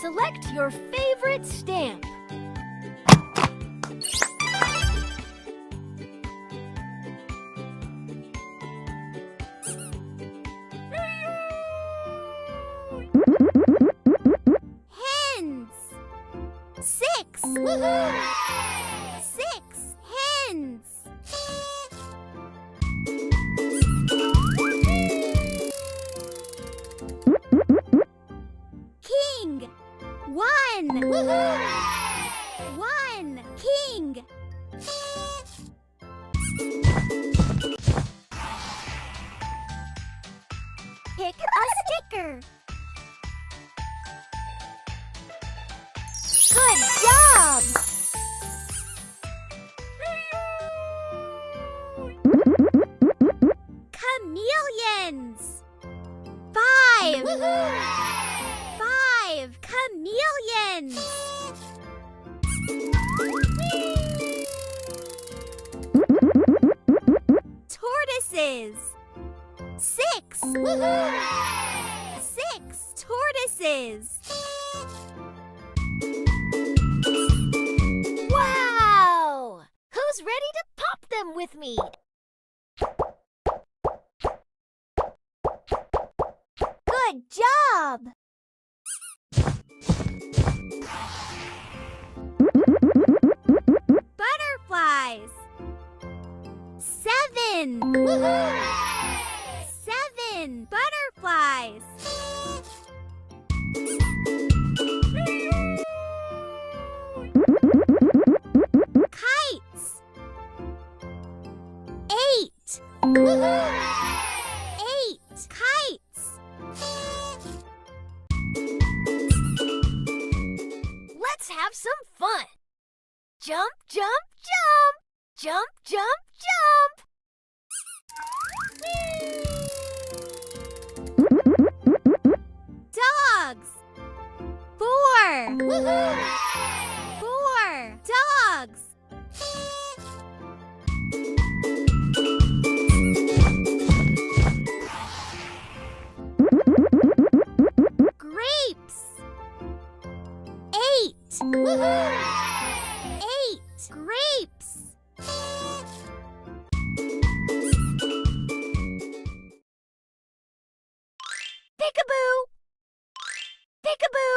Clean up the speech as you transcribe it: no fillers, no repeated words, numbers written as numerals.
Select your favorite stamp. Hens. 6. Woohoo! 6 hens. King. 1. Woohoo! 1 king. Pick a sticker. Good job! Chameleons. 5. Woohoo! 5 chameleons. Tortoises. 6. Woohoo! 6 tortoises. Wow! Who's ready to pop them with me? Good job! Butterflies. 7. Woohoo! 7 butterflies. Kites. 8. Woohoo! 8 kites. Let's have some fun. Jump, jump, jump. Jump, jump, jump. Dogs. 4. Woohoo! 4 dogs. Grapes. 8. Woohoo! 8 grapes. Peekaboo! Peekaboo!